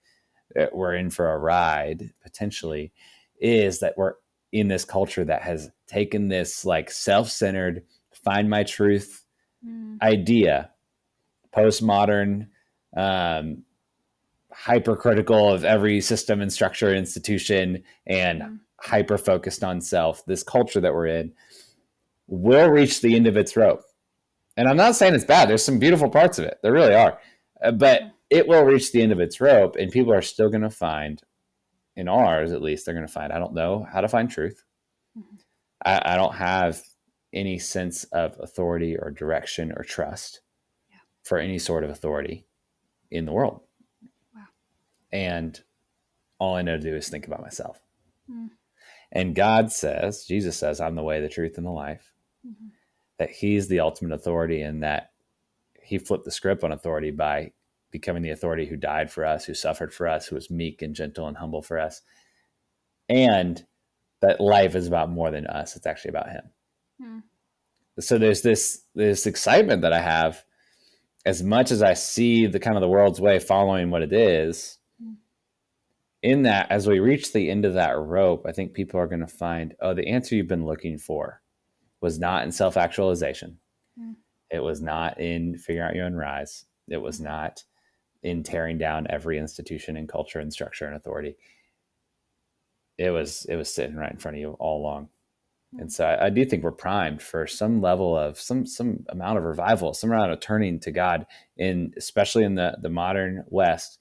B: we're in for a ride potentially, is that we're in this culture that has taken this, like, self-centered, find my truth
A: Mm.
B: idea, postmodern, hypercritical of every system and structure and institution, and
A: Mm.
B: hyper focused on self. This culture that we're in will reach the end of its rope. And I'm not saying it's bad. There's some beautiful parts of it. There really are. But
A: Mm-hmm.
B: it will reach the end of its rope, and people are still going to find, in ours at least, they're going to find, I don't know how to find truth.
A: Mm-hmm.
B: I don't have any sense of authority or direction or trust
A: Yeah.
B: for any sort of authority in the world.
A: Wow.
B: And all I know to do is think about myself.
A: Mm.
B: And God says, Jesus says, I'm the way, the truth, and the life,
A: Mm-hmm.
B: that He's the ultimate authority, and that He flipped the script on authority by becoming the authority who died for us, who suffered for us, who was meek and gentle and humble for us. And that life is about more than us. It's actually about him.
A: Hmm.
B: So there's this excitement that I have, as much as I see the kind of the world's way following what it is.
A: Hmm.
B: In that, as we reach the end of that rope, I think people are going to find, oh, the answer you've been looking for was not in self-actualization.
A: Hmm.
B: It was not in figuring out your own rise. It was
A: Hmm.
B: not in tearing down every institution and culture and structure and authority. It was sitting right in front of you all along. And so I do think we're primed for some level of some amount of revival, some amount of turning to God, especially in the modern West,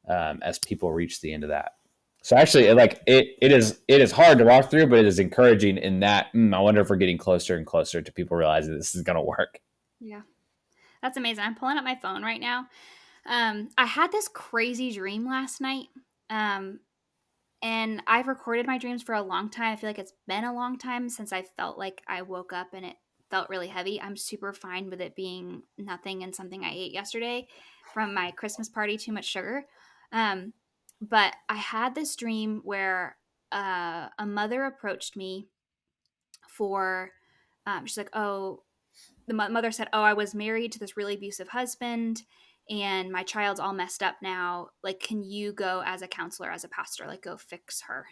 B: as people reach the end of that. So actually, like it is hard to walk through, but it is encouraging in that. I wonder if we're getting closer and closer to people realizing this is going to work.
A: Yeah. That's amazing. I'm pulling up my phone right now. I had this crazy dream last night. Um, and I've recorded my dreams for a long time. I feel like it's been a long time since I felt like I woke up and it felt really heavy. I'm super fine with it being nothing and something I ate yesterday from my Christmas party, too much sugar. Um, but I had this dream where a mother approached me for, she's like, oh, the mother said, "Oh, I was married to this really abusive husband and my child's all messed up now. Like, can you go as a counselor, as a pastor, like go fix her?"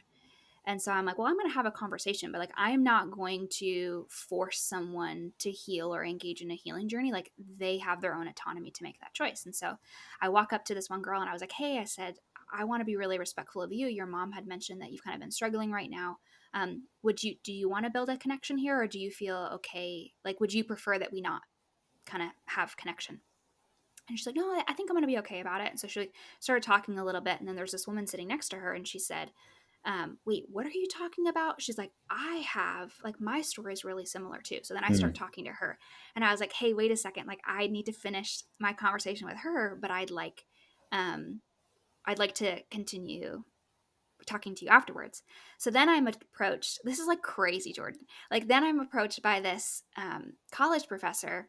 A: And so I'm like, well, I'm going to have a conversation, but like, I am not going to force someone to heal or engage in a healing journey. Like, they have their own autonomy to make that choice. And so I walk up to this one girl and I was like, hey, I said, I want to be really respectful of you. Your mom had mentioned that you've kind of been struggling right now. Do you want to build a connection here, or do you feel okay? Like, would you prefer that we not kind of have connection? And she's like, no, I think I'm going to be okay about it. And so she started talking a little bit. And then there's this woman sitting next to her. And she said, wait, what are you talking about? She's like, I have, like, my story is really similar too. So then I start
B: Mm.
A: talking to her. And I was like, hey, wait a second. Like, I need to finish my conversation with her, but I'd like to continue talking to you afterwards. So then I'm approached. This is like crazy, Jordan. Like, then I'm approached by this college professor,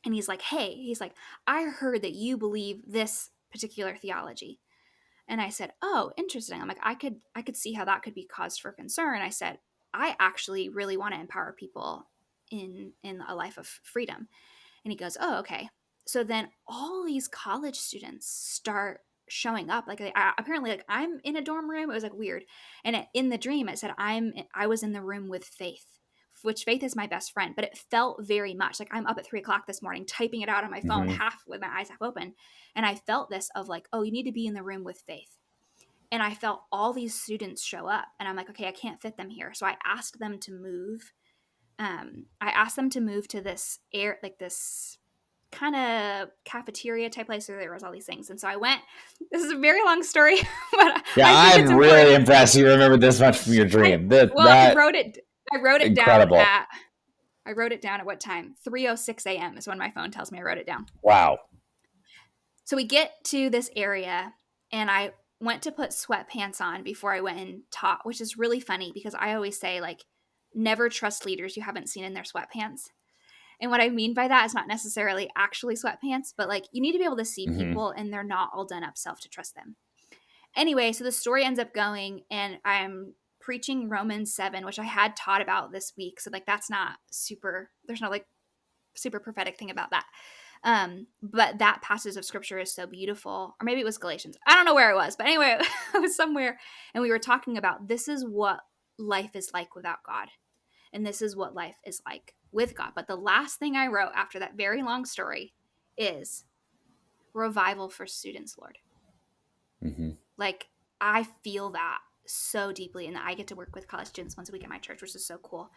A: and he's like, hey, he's like, I heard that you believe this particular theology. And I said, oh, interesting. I'm like, I could see how that could be cause for concern. I said, I actually really want to empower people in a life of freedom. And he goes, oh, okay. So then all these college students start showing up. Like, apparently, like, I'm in a dorm room. It was like weird. And in the dream, it said I was in the room with Faith, which Faith is my best friend. But it felt very much like I'm up at 3 o'clock this morning, typing it out on my phone,
B: Mm-hmm.
A: half with my eyes half open. And I felt this of like, oh, you need to be in the room with Faith. And I felt all these students show up, and I'm like, okay, I can't fit them here. So I asked them to move. To this like this kind of cafeteria type place where there was all these things. And so I went. This is a very long story, but
B: Yeah,
A: I think it's
B: I'm really
A: important.
B: impressed you remember this much from your
A: I
B: dream.
A: well, I
B: That
A: wrote it. I wrote it down
B: incredible.
A: at. I wrote it down at what time? 3:06 a.m. is when my phone tells me I wrote it down.
B: Wow.
A: So we get to this area, and I went to put sweatpants on before I went and taught, which is really funny because I always say, like, never trust leaders you haven't seen in their sweatpants. And what I mean by that is not necessarily actually sweatpants, but like, you need to be able to see
B: Mm-hmm.
A: people and they're not all done up self to trust them. Anyway, so the story ends up going, and I'm preaching Romans 7, which I had taught about this week. So, like, that's not super, there's no like super prophetic thing about that. But that passage of scripture is so beautiful. Or maybe it was Galatians. I don't know where it was, but anyway, I was somewhere, and we were talking about this is what life is like without God. And this is what life is like with God. But the last thing I wrote after that very long story is revival for students, Lord.
B: Mm-hmm.
A: Like, I feel that so deeply, and I get to work with college students once a week at my church, which is so cool.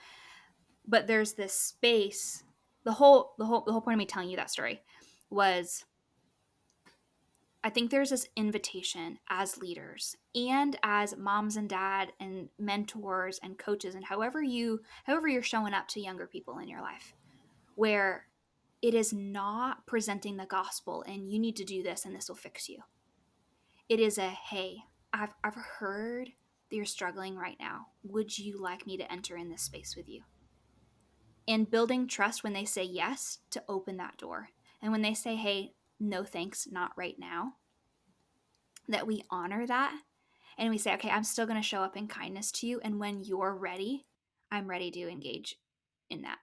A: But there's this space. The whole point of me telling you that story was, I think there's this invitation as leaders and as moms and dad and mentors and coaches, and however you're showing up to younger people in your life, where it is not presenting the gospel and you need to do this and this will fix you. It is a, hey, I've heard that you're struggling right now. Would you like me to enter in this space with you? And building trust when they say yes, to open that door. And when they say, hey, no thanks, not right now, that we honor that. and we say, okay, I'm still going to show up in kindness to you, and when you're ready, I'm ready to engage in that.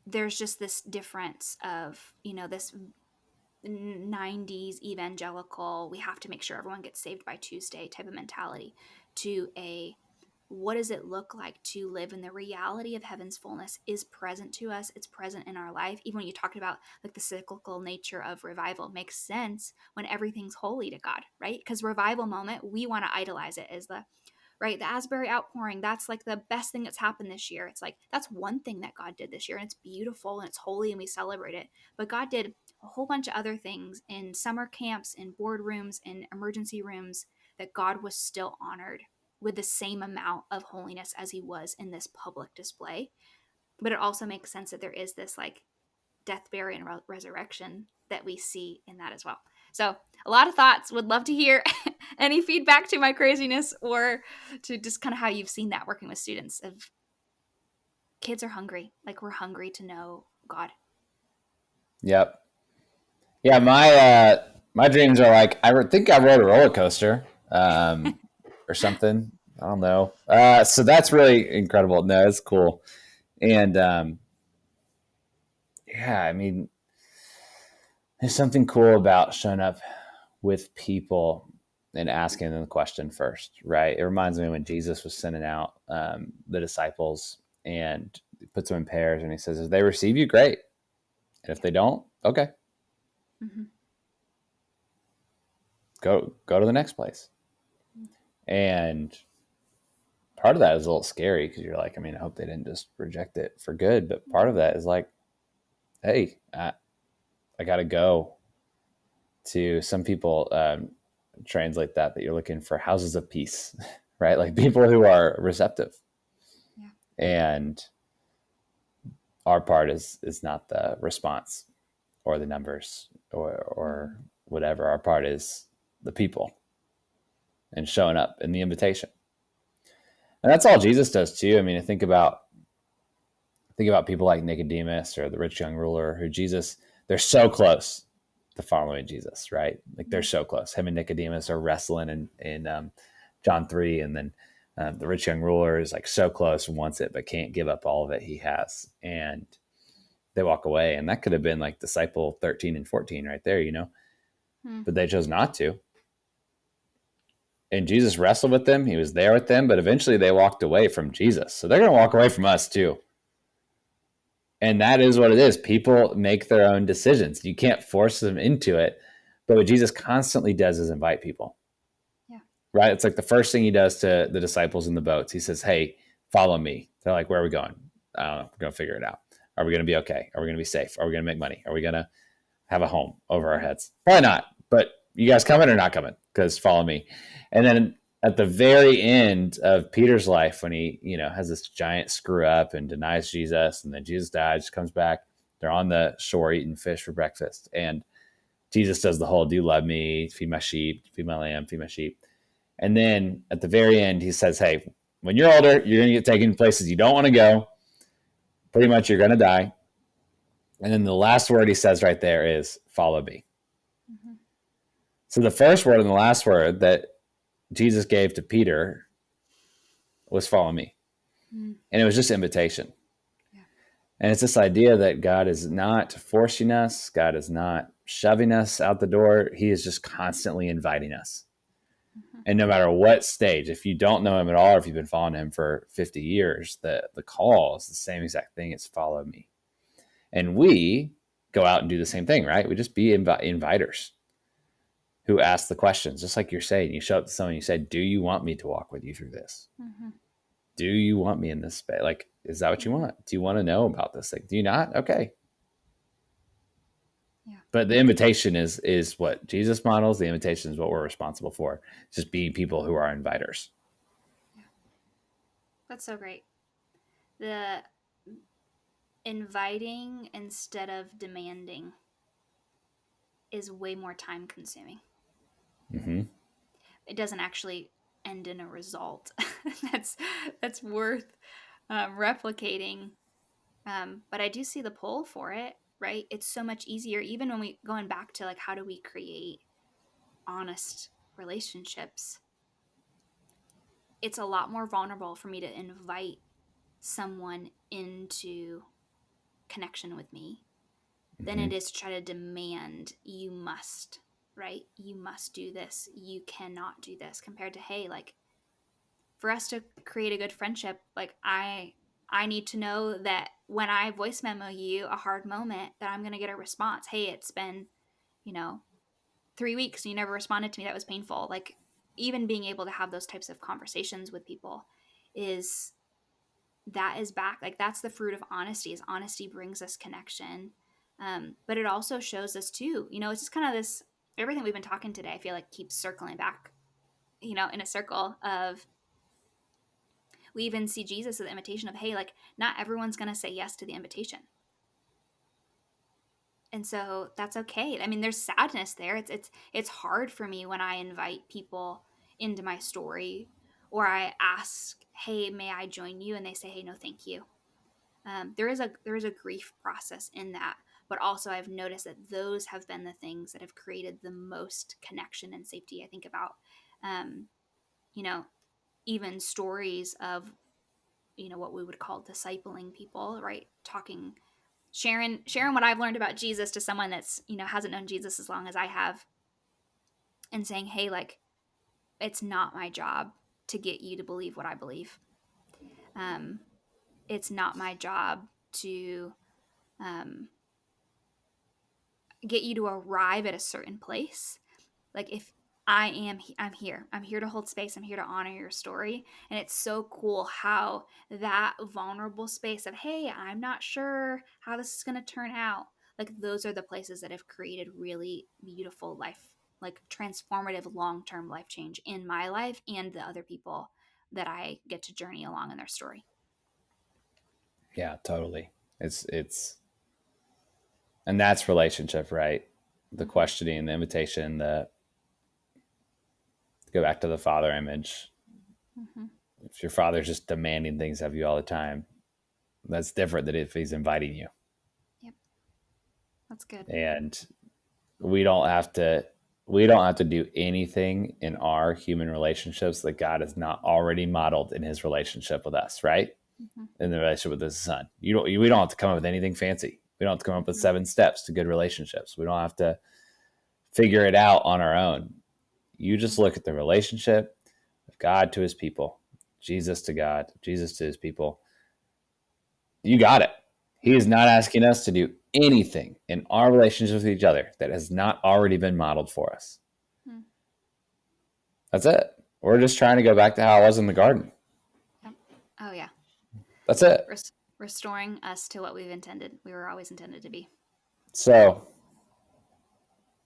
A: There's just this difference of, this 90s evangelical, we have to make sure everyone gets saved by Tuesday type of mentality, to a, what does it look like to live in the reality of heaven's fullness is present to us. It's present in our life. Even when you talked about like the cyclical nature of revival, makes sense when everything's holy to God, right? Because revival moment, we want to idolize it as the, right, the Asbury outpouring, that's like the best thing that's happened this year. It's like, that's one thing that God did this year, and it's beautiful and it's holy and we celebrate it. But God did a whole bunch of other things in summer camps, in boardrooms, in emergency rooms, that God was still honored with the same amount of holiness as he was in this public display. But it also makes sense that there is this like death, burial, and resurrection that we see in that as well. So a lot of thoughts. Would love to hear any feedback to my craziness, or to just kind of how you've seen that working with students. Of kids are hungry, like we're hungry to know God.
B: Yep. Yeah, my dreams are like, think I rode a roller coaster, or something. I don't know. So that's really incredible. No, it's cool. And yeah, I mean, there's something cool about showing up with people and asking them the question first, right? It reminds me when Jesus was sending out the disciples, and he puts them in pairs, and he says, if they receive you, great. And if they don't, okay,
A: Mm-hmm.
B: go to the next place. And part of that is a little scary, because you're like, I mean, I hope they didn't just reject it for good. But part of that is like, hey, I got to go to, some people translate that you're looking for houses of peace, right? Like people who are receptive.
A: Yeah.
B: And our part is not the response or the numbers or whatever. Our part is the people and showing up in the invitation. And that's all Jesus does too. I mean, I think about people like Nicodemus or the rich young ruler, who Jesus, they're so close to following Jesus, right? Like they're so close. Him and Nicodemus are wrestling in John 3. And then the rich young ruler is like so close and wants it, but can't give up all of it he has. And they walk away. And that could have been like disciple 13 and 14 right there, but they chose not to. And Jesus wrestled with them. He was there with them, but eventually they walked away from Jesus. So they're going to walk away from us too. And that is what it is. People make their own decisions. You can't force them into it. But what Jesus constantly does is invite people.
A: Yeah.
B: Right? It's like the first thing he does to the disciples in the boats. He says, hey, follow me. They're like, where are we going? I don't know. We're going to figure it out. Are we going to be okay? Are we going to be safe? Are we going to make money? Are we going to have a home over our heads? Probably not. But you guys coming or not coming? Because follow me. And then at the very end of Peter's life, when he, has this giant screw up and denies Jesus, and then Jesus dies, comes back, they're on the shore eating fish for breakfast. And Jesus does the whole, do you love me? Feed my sheep, feed my lamb, feed my sheep. And then at the very end, he says, hey, when you're older, you're going to get taken places you don't want to go. Pretty much you're going to die. And then the last word he says right there is, follow me. Mm-hmm. So the first word and the last word that Jesus gave to Peter was follow me. Mm. And it was just invitation. Yeah. And it's this idea that God is not forcing us. God is not shoving us out the door. He is just constantly inviting us. Mm-hmm. And no matter what stage, if you don't know him at all, or if you've been following him for 50 years, the call is the same exact thing. It's follow me. And we go out and do the same thing, right? We just be inviters who ask the questions, just like you're saying. You show up to someone, you say, do you want me to walk with you through this? Mm-hmm. Do you want me in this space? Like, is that what you want? Do you want to know about this thing? Do you not? Okay. Yeah. But the invitation is what Jesus models. The invitation is what we're responsible for. Just being people who are inviters.
A: Yeah. That's so great. The inviting instead of demanding is way more time consuming. Mm-hmm. It doesn't actually end in a result that's worth replicating. But I do see the pull for it, right? It's so much easier, even when we going back to like, how do we create honest relationships, it's a lot more vulnerable for me to invite someone into connection with me than
B: Mm-hmm.
A: it is to try to demand you must, right? You must do this. You cannot do this, compared to, hey, like, for us to create a good friendship, like I need to know that when I voice memo you a hard moment, that I'm going to get a response. Hey, it's been, you know, 3 weeks and you never responded to me. That was painful. Like, even being able to have those types of conversations with people is, that is back. Like, that's the fruit of honesty, is honesty brings us connection. But it also shows us too, it's just kind of this, everything we've been talking today, I feel like keeps circling back, in a circle of, we even see Jesus as the invitation of, hey, like, not everyone's going to say yes to the invitation. And so that's okay. I mean, there's sadness there. It's hard for me when I invite people into my story, or I ask, hey, may I join you? And they say, hey, no, thank you. There is a grief process in that, but also I've noticed that those have been the things that have created the most connection and safety. I think about, um, you know, even stories of, what we would call discipling people, right? Sharing what I've learned about Jesus to someone that's, hasn't known Jesus as long as I have, and saying, hey, like, it's not my job to get you to believe what I believe. Um, it's not my job to, um, get you to arrive at a certain place. Like, if I'm here to hold space, I'm here to honor your story. And it's so cool how that vulnerable space of, hey, I'm not sure how this is going to turn out, like, those are the places that have created really beautiful life, like transformative long-term life change in my life and the other people that I get to journey along in their story.
B: Yeah, totally. It's and that's relationship, right? The
A: Mm-hmm.
B: questioning, the invitation, the go back to the father image.
A: Mm-hmm.
B: If your father's just demanding things of you all the time, that's different than if he's inviting you.
A: Yep, that's good.
B: And we don't have to we don't have to do anything in our human relationships that God has not already modeled in his relationship with us, right?
A: Mm-hmm.
B: In the relationship with his son. We don't have to come up with anything fancy. We don't have to come up with
A: Mm-hmm.
B: 7 steps to good relationships. We don't have to figure it out on our own. You
A: Mm-hmm.
B: just look at the relationship of God to his people, Jesus to God, Jesus to his people. You got it. He is not asking us to do anything in our relationships with each other that has not already been modeled for us.
A: Mm-hmm.
B: That's it. We're just trying to go back to how I was in the garden.
A: Yep. Oh yeah.
B: That's it.
A: Restoring us to what we were always intended to be.
B: So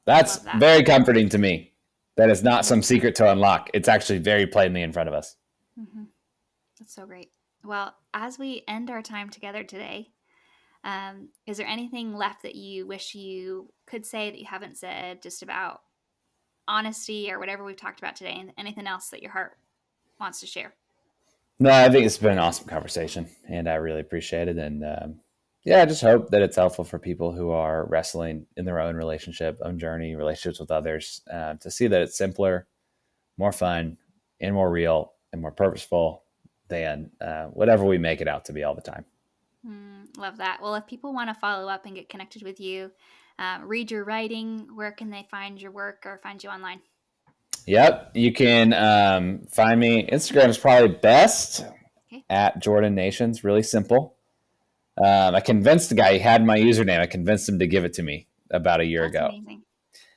B: that's
A: Love that.
B: very comforting to me. That is not
A: Mm-hmm.
B: some secret to unlock. It's actually very plainly in front of us.
A: Mm-hmm. That's so great. Well, as we end our time together today, is there anything left that you wish you could say that you haven't said, just about honesty or whatever we've talked about today, and anything else that your heart wants to share?
B: No, I think it's been an awesome conversation, and I really appreciate it. And yeah, I just hope that it's helpful for people who are wrestling in their own relationship, own journey, relationships with others, to see that it's simpler, more fun, and more real, and more purposeful than whatever we make it out to be all the time.
A: Love that. Well, if people want to follow up and get connected with you, read your writing, where can they find your work or find you online?
B: Yep, you can find me. Instagram is probably best,
A: Okay.
B: at Jordan Nations. Really simple. I convinced the guy, he had my username. I convinced him to give it to me about a year
A: That's
B: ago.
A: amazing.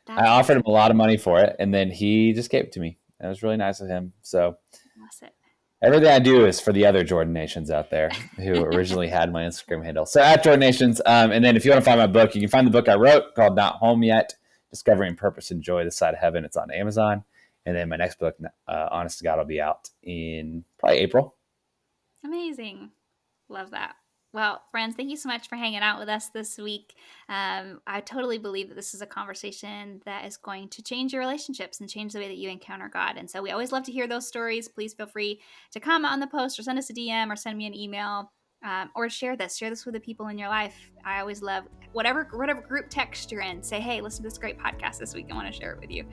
B: I
A: That's
B: offered him
A: amazing.
B: a lot of money for it, and then he just gave it to me. It was really nice of him. So
A: Bless it.
B: everything I do is for the other Jordan Nations out there who originally had my Instagram handle. So at Jordan Nations. And then if you want to find my book, you can find the book I wrote called Not Home Yet, Discovering Purpose and Joy This Side of Heaven. It's on Amazon. And then my next book, Honest to God, will be out in probably April.
A: Amazing. Love that. Well, friends, thank you so much for hanging out with us this week. I totally believe that this is a conversation that is going to change your relationships and change the way that you encounter God. And so we always love to hear those stories. Please feel free to comment on the post or send us a DM or send me an email. or share this with the people in your life. I always love whatever group text you're in. Say, hey, listen to this great podcast this week. I want to share it with you,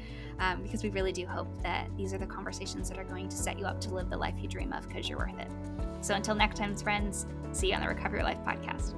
A: because we really do hope that these are the conversations that are going to set you up to live the life you dream of, because you're worth it. So until next time, friends, see you on the Recover Your Life podcast.